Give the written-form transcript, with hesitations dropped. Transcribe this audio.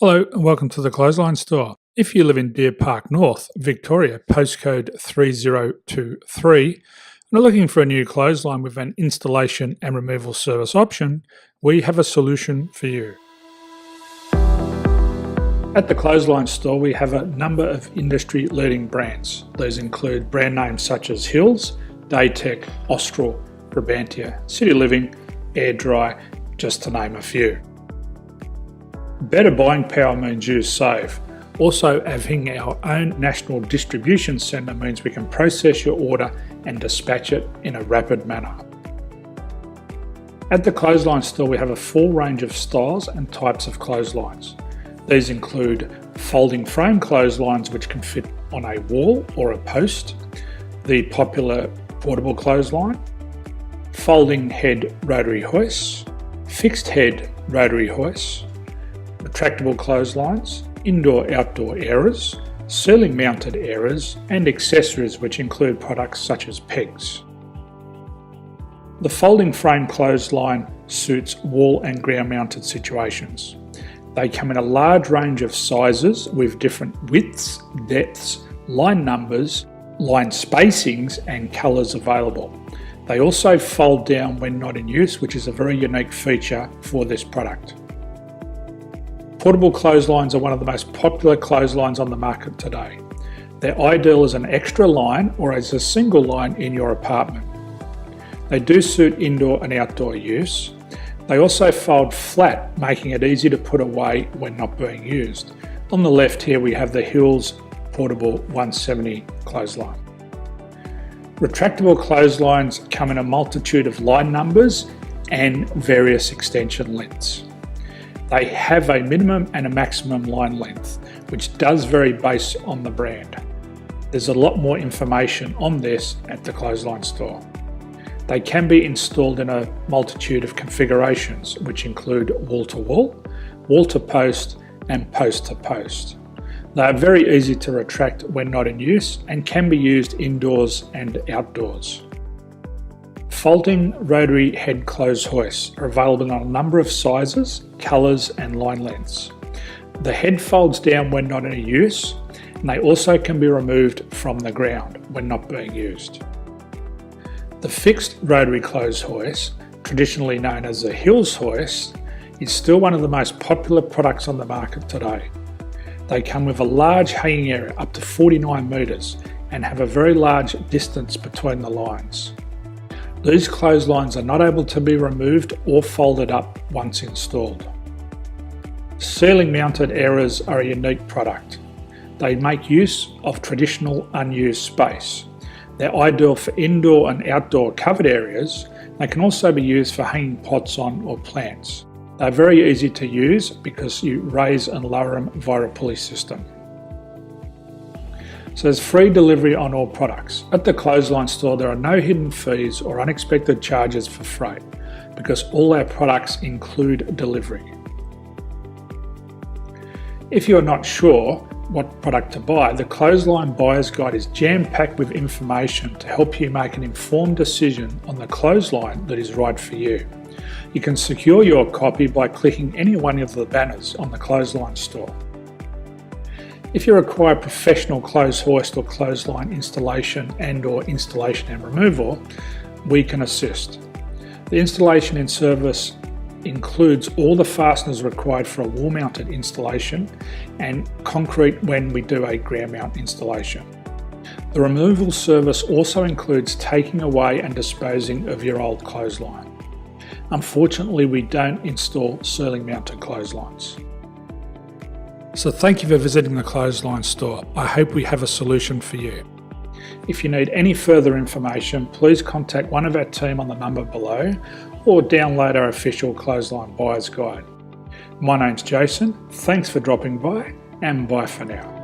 Hello and welcome to the Clothesline Store. If you live in Deer Park North, Victoria, postcode 3023, and are looking for a new clothesline with an installation and removal service option, we have a solution for you. At the Clothesline Store, we have a number of industry-leading brands. These include brand names such as Hills, Daytech, Austral, Brabantia, City Living, Air Dry, just to name a few. Better buying power means you save. Also, having our own national distribution centre means we can process your order and dispatch it in a rapid manner. At the Clothesline Store, we have a full range of styles and types of clotheslines. These include folding frame clotheslines which can fit on a wall or a post, the popular portable clothesline, folding head rotary hoists, fixed head rotary hoists, retractable clotheslines, indoor-outdoor airers, ceiling mounted airers, and accessories which include products such as pegs. The folding frame clothesline suits wall and ground mounted situations. They come in a large range of sizes with different widths, depths, line numbers, line spacings and colours available. They also fold down when not in use, which is a very unique feature for this product. Portable clotheslines are one of the most popular clotheslines on the market today. They're ideal as an extra line or as a single line in your apartment. They do suit indoor and outdoor use. They also fold flat, making it easy to put away when not being used. On the left here we have the Hills Portable 170 clothesline. Retractable clotheslines come in a multitude of line numbers and various extension lengths. They have a minimum and a maximum line length, which does vary based on the brand. There's a lot more information on this at the Clothesline Store. They can be installed in a multitude of configurations, which include wall-to-wall, wall-to-post, and post-to-post. They are very easy to retract when not in use and can be used indoors and outdoors. Folding rotary head clothes hoists are available in a number of sizes, colours and line lengths. The head folds down when not in use, and they also can be removed from the ground when not being used. The fixed rotary clothes hoist, traditionally known as the Hills hoist, is still one of the most popular products on the market today. They come with a large hanging area up to 49 metres and have a very large distance between the lines. These clotheslines are not able to be removed or folded up once installed. Ceiling mounted airers are a unique product. They make use of traditional unused space. They're ideal for indoor and outdoor covered areas. They can also be used for hanging pots on or plants. They're very easy to use because you raise and lower them via a pulley system. So there's free delivery on all products. At the Clothesline Store, there are no hidden fees or unexpected charges for freight because all our products include delivery. If you're not sure what product to buy, the Clothesline Buyer's Guide is jam-packed with information to help you make an informed decision on the clothesline that is right for you. You can secure your copy by clicking any one of the banners on the Clothesline Store. If you require professional clothes hoist or clothesline installation and/or installation and removal, we can assist. The installation and service includes all the fasteners required for a wall-mounted installation and concrete when we do a ground mount installation. The removal service also includes taking away and disposing of your old clothesline. Unfortunately, we don't install ceiling mounted clotheslines. So thank you for visiting the Clothesline Store. I hope we have a solution for you. If you need any further information, please contact one of our team on the number below or download our official Clothesline Buyer's Guide. My name's Jason, thanks for dropping by and bye for now.